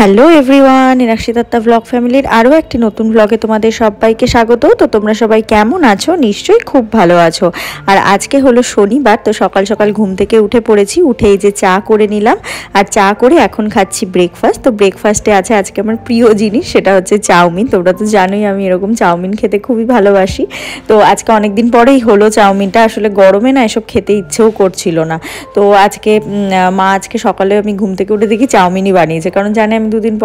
Hello everyone, ইনাক্ষিতা blog ফ্যামিলির আরও একটি নতুন ব্লগে তোমাদের সবাইকে স্বাগত। তো তোমরা সবাই কেমন আছো? নিশ্চয়ই খুব ভালো আছো। আর আজকে হলো শনিবার, তো সকাল সকাল ঘুম থেকে উঠে পড়েছি। উঠেই যে চা করে নিলাম, আর চা করে এখন খাচ্ছি ব্রেকফাস্ট। তো ব্রেকফাস্টে আছে আজকে আমার প্রিয় জিনিস, সেটা হচ্ছে চাউমিন। তোমরা তো জানোই আমি এরকম চাউমিন খেতে খুবই ভালোবাসি। তো আজকে অনেকদিন পরেই হলো চাউমিনটা। আসলে গরমে না এসব খেতে ইচ্ছেও করছিল না। তো আজকে মা আজকে সকালে আমি ঘুম থেকে উঠে দেখি চাউমিনই বানিয়েছে, কারণ জানি আমি দুদিন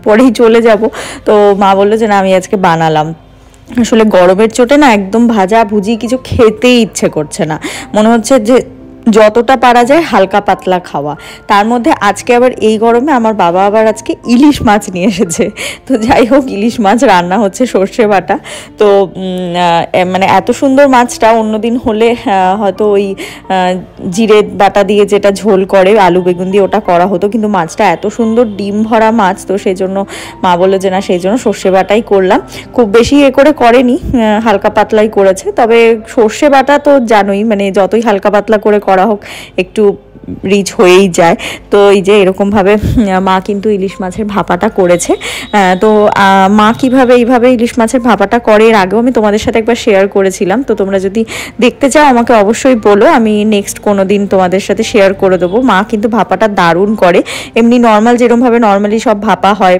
পরেই চলে যাব। তো মা বললো যে না, আমি আজকে বানালাম। আসলে গরমের চোটে না একদম ভাজা ভুজি কিছু খেতেই ইচ্ছে করছে না, মনে হচ্ছে যে যতটা পারা যায় হালকা পাতলা খাওয়া। তার মধ্যে আজকে আবার এই গরমে আমার বাবা আবার আজকে ইলিশ মাছ নিয়ে এসেছে। তো যাই হোক, ইলিশ মাছ রান্না হচ্ছে সর্ষে বাটা। তো মানে এত সুন্দর মাছটা অন্যদিন হলে হয়তো ওই জিরে বাটা দিয়ে যেটা ঝোল করে আলু বেগুন দিয়ে ওটা করা হতো, কিন্তু মাছটা এত সুন্দর ডিম ভরা মাছ, তো সেই জন্য মা বললো যে না, সেই জন্য সর্ষে বাটাই করলাম। খুব বেশি করে করেনি, হালকা পাতলাই করেছে। তবে সর্ষে বাটা তো জানোই, মানে যতই হালকা পাতলা করে করা হোক একটু রিচ হয়েই যায়। তো এই যে এরকমভাবে মা কিন্তু ইলিশ মাছের ভাপাটা করেছে। তো মা কিভাবে এইভাবে ইলিশ মাছের ভাপাটা করে এর আগেও আমি তোমাদের সাথে একবার শেয়ার করেছিলাম। তো তোমরা যদি দেখতে চাও আমাকে অবশ্যই বলো, আমি নেক্সট কোনো দিন তোমাদের সাথে শেয়ার করে দেবো। মা কিন্তু ভাপাটা দারুণ করে। এমনি নর্মাল যেরকমভাবে নর্মালি সব ভাপা হয়,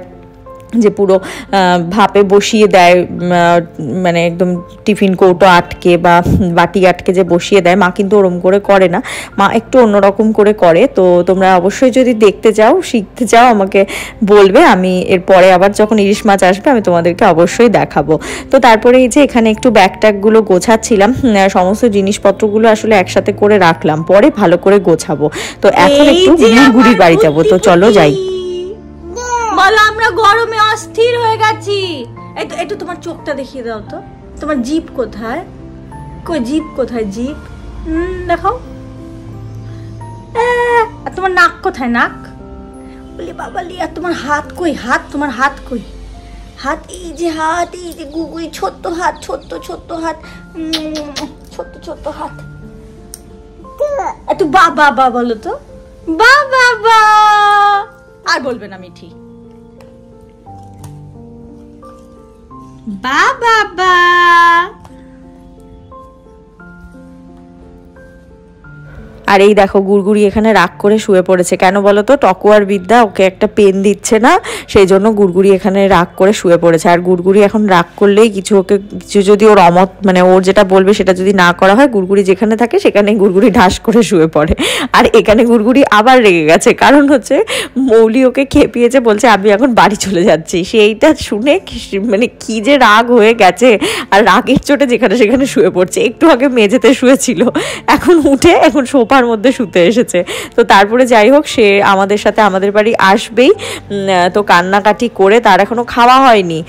যে পুরো ভাপে বসিয়ে দেয়, মানে একদম টিফিন কৌটো আটকে বা বাটি আটকে যে বসিয়ে দেয়, মা কিন্তু ওরম করে করে না। মা একটু অন্যরকম করে করে। তো তোমরা অবশ্যই যদি দেখতে চাও, শিখতে চাও, আমাকে বলবে। আমি এরপরে আবার যখন ইলিশ মাছ আসবে আমি তোমাদেরকে অবশ্যই দেখাবো। তো তারপরে এই যে এখানে একটু ব্যাগ ট্যাগগুলো গোছাচ্ছিলাম, সমস্ত জিনিসপত্রগুলো আসলে একসাথে করে রাখলাম, পরে ভালো করে গোছাবো। তো এখন একটু গুড়গুড়ির বাড়ি যাবো, তো চলো যাই। বলো, আমরা গরমে অস্থির হয়ে গেছি। একটু তোমার চোখটা দেখিয়ে দাও তো, তোমার জিভ কোথায়? কই জিভ কোথায়? জিভ দেখাও। আর তোমার নাক কোথায়? নাক বলি বাবা লি। আর তোমার হাত কই? হাত, তোমার হাত কই? হাত, এই যে হাত, এই যে গুগুই ছোট্ট হাত, ছোট্ট ছোট্ট হাত, ছোট্ট ছোট্ট হাত। একটু বা বাবা বলো তো, বা বাবা। আর বলবে না মিঠি, বা বাবা। আর এই দেখো গুড়গুড়ি এখানে রাগ করে শুয়ে পড়েছে। কেন বলো তো? টকুয়ার বিদ্যা ওকে একটা পেন দিচ্ছে না, সেই জন্য গুড়গুড়ি এখানে রাগ করে শুয়ে পড়েছে। আর গুড়গুড়ি এখন রাগ করলেই কিছু যদি ওর অমত, মানে ওর যেটা বলবে সেটা যদি না করা হয়, গুড়গুড়ি যেখানে থাকে সেখানে গুড়গুড়ি ঢাস করে শুয়ে পড়ে। আর এখানে গুড়গুড়ি আবার রেগে গেছে, কারণ হচ্ছে মৌলি ওকে খেপিয়েছে, বলছে আমি এখন বাড়ি চলে যাচ্ছি। সেইটা শুনে মানে কি যে রাগ হয়ে গেছে, আর রাগের চোটে যেখানে সেখানে শুয়ে পড়ছে। একটু আগে মেঝেতে শুয়েছিল, এখন উঠে এখন সোফার মধ্যে শুতে এসেছে। তো তারপরে যাই হোক, সে আমাদের সাথে আমাদের বাড়ি আসবেই। তো কান্নাকাটি করে তার এখনো খাওয়া হয়নি,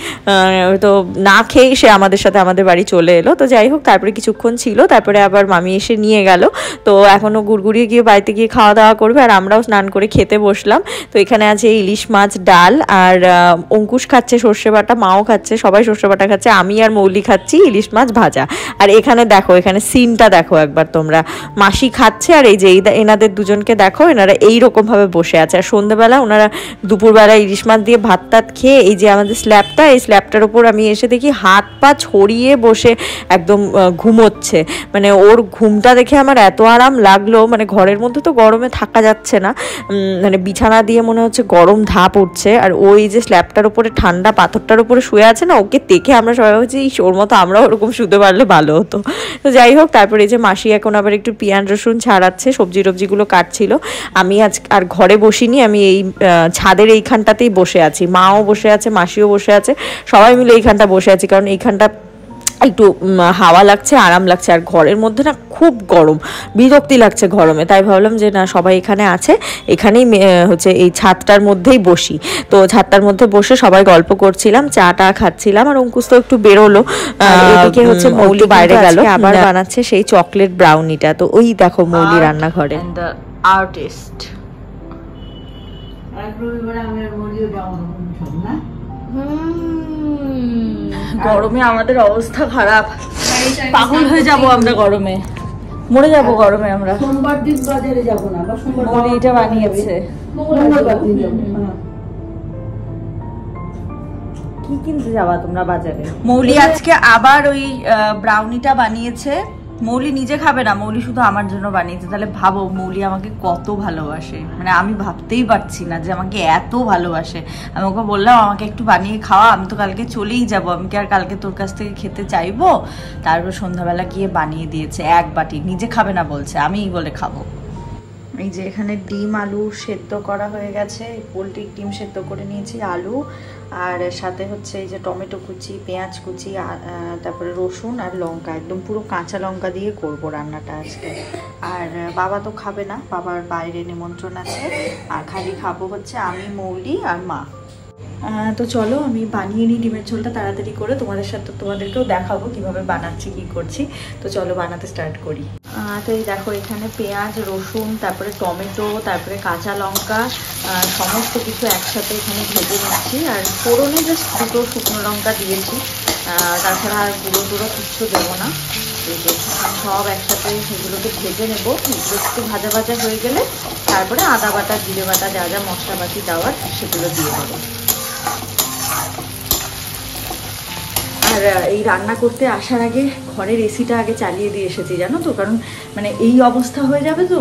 তো না খেয়েই সে আমাদের সাথে আমাদের বাড়ি চলে এলো। তো যাই হোক, তারপরে কিছুক্ষণ ছিল, তারপরে আবার মামি এসে নিয়ে গেল। তো এখনো গুড়গুড়িয়ে গিয়ে বাড়িতে গিয়ে খাওয়া দাওয়া করবে, আর আমরাও স্নান করে খেতে বসলাম। তো এখানে আছে ইলিশ মাছ, ডাল, আর অঙ্কুশ খাচ্ছে সর্ষে বাটা, মাও খাচ্ছে, সবাই সর্ষে বাটা খাচ্ছে, আমি আর মৌলি খাচ্ছি ইলিশ মাছ ভাজা। আর এখানে দেখো, এখানে সিনটা দেখো একবার তোমরা। মাসি খাচ্ছে, আর এই যে এনাদের দুজনকে দেখো, এনারা এইরকম ভাবে বসে আছে। আর সন্ধ্যেবেলা ওনারা দুপুরবেলা ইলিশ মাছ দিয়ে ভাত টাত খেয়ে, এই যে আমাদের স্ল্যাবটা, এই স্ল্যাবটার উপর আমি এসে দেখি হাত পা ছড়িয়ে বসে একদম ঘুমোচ্ছে। মানে ওর ঘুমটা দেখে আমার এত আরাম লাগলো, মানে ঘরের মধ্যে তো গরমে থাকা যাচ্ছে না, মানে বিছানা দিয়ে মনে হচ্ছে গরম ধাপ উঠছে। আর ওই যে স্ল্যাবটার উপরে ঠান্ডা পাথরটার উপরে শুয়ে আছে না, ওকে দেখে আমরা সবাই হচ্ছে ওর মতো আমরাও ওরকম শুতে পারলে ভালো হতো। তো যাই হোক, তারপরে এই যে মাসি এখন আবার একটু পেঁয়াজ রসুন ছাড়াচ্ছে, সবজি টবজিগুলো কাটছিল। আমি আজ আর ঘরে বসিনি, আমি এই ছাদের এইখানটাতেই বসে আছি। মাও বসে আছে, মাসিও বসে আছে, সবাই মিলে এইখানটা বসে আছি, কারণ এইখানটা একটু হাওয়া লাগছে, আরাম লাগছে। আর ঘরের মধ্যে না খুব গরম, বিরক্তি লাগছে গরমে। তাই ভাবলাম যে না, সবাই এখানে আছে, এখানেই হচ্ছে এই ছাদটার মধ্যেই বসি। তো ছাদটার মধ্যে বসে সবাই গল্প করছিলাম, চাটা খাচ্ছিলাম। আর অঙ্কুশ তো একটু বেরোলো, এদিকে হচ্ছে মৌলি বাইরে গেল, আবার বানাচ্ছে সেই চকলেট ব্রাউনিটা। তো ওই দেখো মৌলি রান্নাঘরে। আর্টিস্ট গরমে আমাদের অবস্থা খারাপ, পাগল হয়ে যাব আমরা, গরমে মরে যাব গরমে আমরা। সোমবার দিন বাজারে যাব না, বা সোমবার এটা বানিয়েছে। কি কিনতে যাওয়া তোমরা বাজারে? মৌলি আজকে আবার ওই ব্রাউনিটা বানিয়েছে। মৌলি নিজে খাবে না, মৌলি শুধু আমার জন্য বানিয়েছে। তাহলে ভাবো মৌলি আমাকে কত ভালোবাসে, মানে আমি ভাবতেই পারছি না যে আমাকে এত ভালোবাসে। আমি ওকে বললাম আমাকে একটু বানিয়ে খাওয়া, আমি তো কালকে চলেই যাব, আমি কি আর কালকে তোর কাছ থেকে খেতে চাইবো? তারপর সন্ধ্যাবেলা গিয়ে বানিয়ে দিয়েছে এক বাটি, নিজে খাবে না বলছে, আমিই বলে খাবো। এই যে এখানে ডিম আলু সেদ্ধ করা হয়ে গেছে, পোলট্রির ডিম সেদ্ধ করে নিয়েছি, আলু আর সাথে হচ্ছে এই যে টমেটো কুচি, পেঁয়াজ কুচি, তারপরে রসুন আর লঙ্কা, একদম পুরো কাঁচা লঙ্কা দিয়ে করবো রান্নাটা আজকে। আর বাবা তো খাবে না, বাবার বাইরে নিমন্ত্রণ আছে, আর খালি খাবো হচ্ছে আমি, মৌলি আর মা। তো চলো আমি বানিয়ে নিই ডিমের ঝোলটা তাড়াতাড়ি করে, তোমাদেরকেও দেখাবো কিভাবে বানাচ্ছি, কি করছি। তো চলো বানাতে স্টার্ট করি। তো এই দেখো এখানে পেঁয়াজ, রসুন, তারপরে টমেটো, তারপরে কাঁচা লঙ্কা, সমস্ত কিছু একসাথে এখানে ভেজে নিচ্ছি। আর ফোড়নে জাস্ট দুটো শুকনো লঙ্কা দিয়েছি, তাছাড়া আর গুঁড়ো টুড়ো কিচ্ছু দেবো না। এই যে সব একসাথে সেগুলোকে ভেজে নেবো, এগুলো একটু ভাজা ভাজা হয়ে গেলে তারপরে আদা বাটা, জিরে বাটা, যা যা মশলাপাতি দেওয়ার সেগুলো দিয়ে দেবো। আর এই রান্না করতে আসার আগে ঘরের এসিটা আগে চালিয়ে দিয়ে এসেছি, জানো তো, কারণ মানে এই অবস্থা হয়ে যাবে তো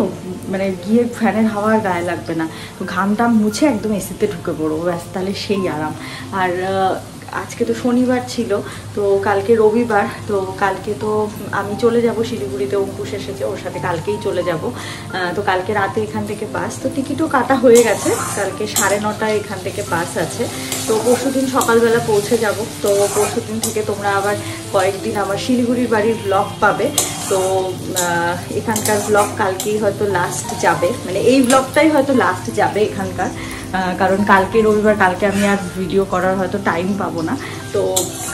মানে গিয়ে ফ্যানের হাওয়া আর গায়ে লাগবে না, তো ঘাম টাম মুছে একদম এসিতে ঢুকে পড়বো, ব্যাস তাহলে সেই আরাম। আর আজকে তো শনিবার ছিল, তো কালকে রবিবার, তো কালকে তো আমি চলে যাব শিলিগুড়িতে, অঙ্কুশ এসেছে, ওর সাথে কালকেই চলে যাব। তো কালকে রাতে এখান থেকে বাস, তো টিকিটও কাটা হয়ে গেছে, কালকে 9:30 এখান থেকে বাস আছে। তো পরশুদিন সকালবেলা পৌঁছে যাব। তো পরশুদিন থেকে তোমরা আবার কয়েকদিন আমার শিলিগুড়ির বাড়ির ব্লগ পাবে। তো এখানকার ব্লগ কালকেই হয়তো লাস্ট যাবে, মানে এই ব্লগটাই হয়তো লাস্ট যাবে এখানকার, কারণ কালকে রবিবার, কালকে আমি আর ভিডিও করার হয়তো টাইম পাবো না, তো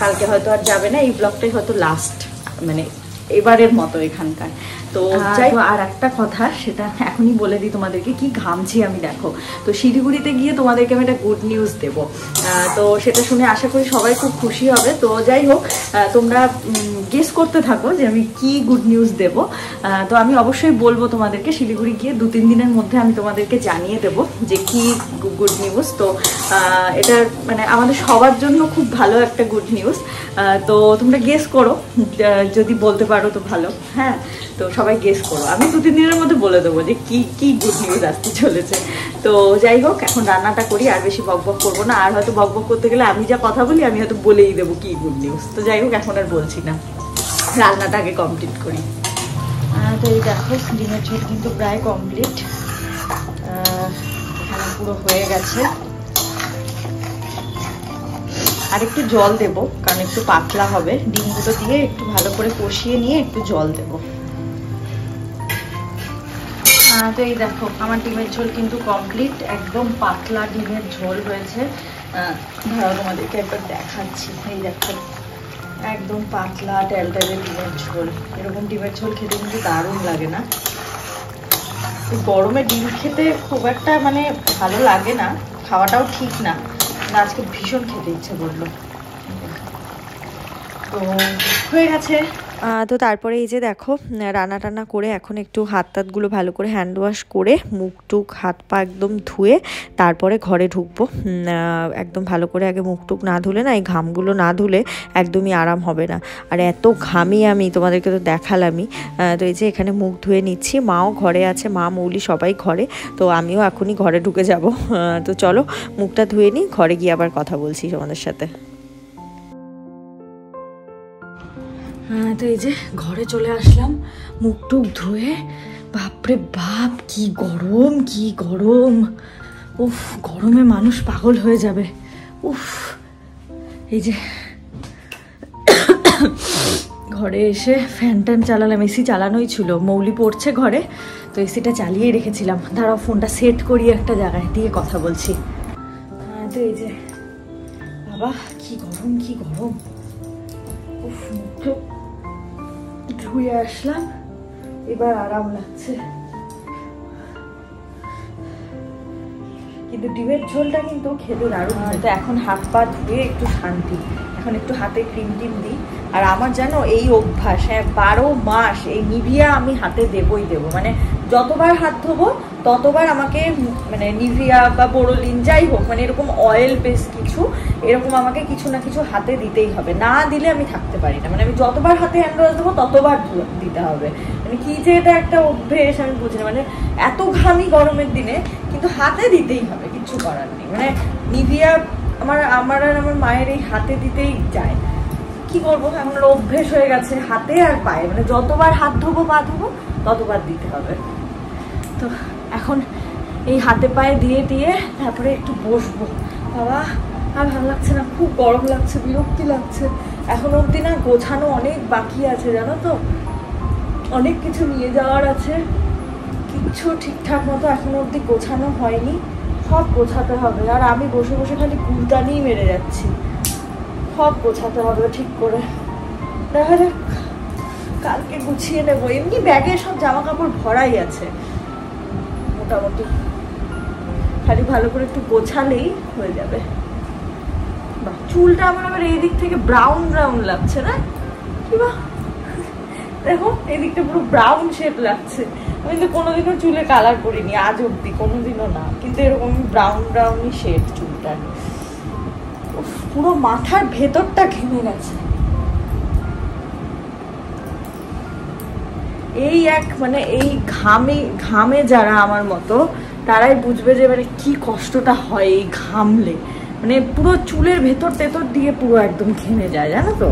কালকে হয়তো আর যাবে না, এই ব্লগটাই হয়তো লাস্ট মানে এবারের মতো এখানকার। তো যাই, আর একটা কথা সেটা এখনই বলে দিই তোমাদেরকে, কি ঘামছি আমি দেখো। তো শিলিগুড়িতে গিয়ে তোমাদেরকে আমি একটা গুড নিউজ দেবো, তো সেটা শুনে আশা করি সবাই খুব খুশি হবে। তো যাই হোক, তোমরা গেস করতে থাকো যে আমি কি গুড নিউজ দেবো। তো আমি অবশ্যই বলবো তোমাদেরকে, শিলিগুড়ি গিয়ে 2-3 দিনের মধ্যে আমি তোমাদেরকে জানিয়ে দেবো যে কি গুড নিউজ। তো এটা মানে আমাদের সবার জন্য খুব ভালো একটা গুড নিউজ। তো তোমরা গেস করো, যদি বলতে পারো তো ভালো। হ্যাঁ, তো সবাই গেস করো, আমি 2-3 দিনের মধ্যে বলে দেবো যে কি গুড নিউজ আসতে চলেছে। তো যাই হোক, এখন রান্নাটা করি, আর বেশি বকবক করবো না, আর হয়তো বকবক করতে গেলে আমি যা কথা বলি আমি হয়তো বলেই দেবো কি গুড নিউজ। তো যাই হোক, এখন আর বলছি না, রান্নাটা আগে কমপ্লিট করি। তো এই দেখো ডিমের ঝোল কিন্তু প্রায় কমপ্লিট, এখানে পুরো হয়ে গেছে। আর একটু জল দেবো, কারণ একটু পাতলা হবে, ডিমগুলো দিয়ে একটু ভালো করে কষিয়ে নিয়ে একটু জল দেবো। তো এই দেখো আমার ডিমের ঝোল কিন্তু কমপ্লিট, একদম পাতলা ডিমের ঝোল হয়েছে। ধরো তোমাদেরকে একবার দেখাচ্ছি, এই দেখো একদম পাতলা টেলটেলে ডিমের ঝোল। এরকম ডিমের ঝোল খেতে কিন্তু দারুণ লাগে না? গরমে ডিম খেতে খুব একটা মানে ভালো লাগে না, খাওয়াটাও ঠিক না, আজকে ভীষণ খেতে ইচ্ছে করলো। তো হয়ে গেছে। তো তারপরে এই যে দেখো রান্না টান্না করে এখন একটু হাত টাতগুলো ভালো করে হ্যান্ড ওয়াশ করে, মুখ টুক হাত পা একদম ধুয়ে তারপরে ঘরে ঢুকবো। একদম ভালো করে আগে মুখ টুক না ধুলে না, এই ঘামগুলো না ধুলে একদমই আরাম হবে না। আর এত ঘামি আমি, তোমাদেরকে তো দেখালামই। তো এই যে এখানে মুখ ধুয়ে নিচ্ছি, মাও ঘরে আছে, মা মৌলি সবাই ঘরে, তো আমিও এখনই ঘরে ঢুকে যাব। তো চলো মুখটা ধুয়ে নিই, ঘরে গিয়ে আবার কথা বলছি তোমাদের সাথে। তো এই যে ঘরে চলে আসলাম মুখ টুক ধুয়ে, বাপরে বাপ কি গরম, কি গরম, উফ গরমে মানুষ পাগল হয়ে যাবে। উফ, এই যে ঘরে এসে ফ্যান ট্যান চালালাম, এসি চালানোই ছিল, মৌলি পড়ছে ঘরে, তো এসিটা চালিয়েই রেখেছিলাম। দাঁড়াও ফোনটা সেট করি একটা জায়গায়, দিয়ে কথা বলছি। তো এই যে বাবা কি গরম, কি গরম, উফ মুখ ধুয়ে আসলাম, এবার আরাম লাগছে। কিন্তু ডিমের ঝোলটা কিন্তু খেতে দারুণ হয়। তো এখন হাত পা ধুয়ে একটু শান্তি, এখন একটু হাতে ক্রিম টিম দিই। আর আমার জানো এই অভ্যাস, হ্যাঁ 12 মাস এই নিভিয়া আমি হাতে দেবই দেবো, মানে যতবার হাত ধোবো ততবার আমাকে মানে নিভিয়া বা বোরোলিন যাই হোক, মানে এরকম অয়েল বেস কিছু এরকম আমাকে কিছু না কিছু হাতে দিতেই হবে, না দিলে আমি থাকতে পারি না। মানে আমি যতবার হাতে হ্যান্ড ওয়াশ দেবো ততবার দিতে হবে, মানে কি যে এটা একটা অভ্যেস আমি বুঝি না। মানে এত ঘামি গরমের দিনে কিন্তু হাতে দিতেই হবে, কিচ্ছু করার নেই। মানে নিভিয়া আমার আর আমার মায়ের এই হাতে দিতেই যায়, কি করবো এমন অভ্যেস হয়ে গেছে হাতে আর পায়ে, মানে যতবার হাত ধোবো পা ধোবো ততবার দিতে হবে। তো এখন এই হাতে পায়ে দিয়ে দিয়ে তারপরে একটু বসবো। বাবা আর ভালো লাগছে না, খুব গরম লাগছে, বিরক্তি লাগছে। এখন অবধি না গোছানো অনেক বাকি আছে জানো তো, অনেক কিছু নিয়ে যাওয়ার আছে, কিচ্ছু ঠিকঠাক মতো এখন অবধি গোছানো হয়নি, সব গোছাতে হবে। আর আমি বসে বসে খালি কুলতানিই মেরে যাচ্ছি, সব গোছাতে হবে ঠিক করে। দেখা যাক কালকে গুছিয়ে নেবো। এমনি ব্যাগে সব জামা কাপড় ভরাই আছে মোটামুটি, খালি ভালো করে একটু গোছালেই হয়ে যাবে। বাহ, চুলটা আমার আবার এই দিক থেকে ব্রাউন ব্রাউন লাগছে না, কি বা দেখো এই দিকটা পুরো ব্রাউন শেড লাগছে। আমি তো কোনোদিনও চুলে কালার করিনি আজ অব্দি, কোনোদিনও না, কিন্তু এরকম ব্রাউন ব্রাউনই শেড চুলটা। পুরো মাথার ভেতরটা ঘেমে গেছে। এই এক মানে এই ঘামে যারা আমার মতো তারাই বুঝবে যে মানে কি কষ্টটা হয় এই ঘামলে, মানে পুরো চুলের ভেতর টেতর দিয়ে পুরো একদম ঘেমে যায় জানো তো।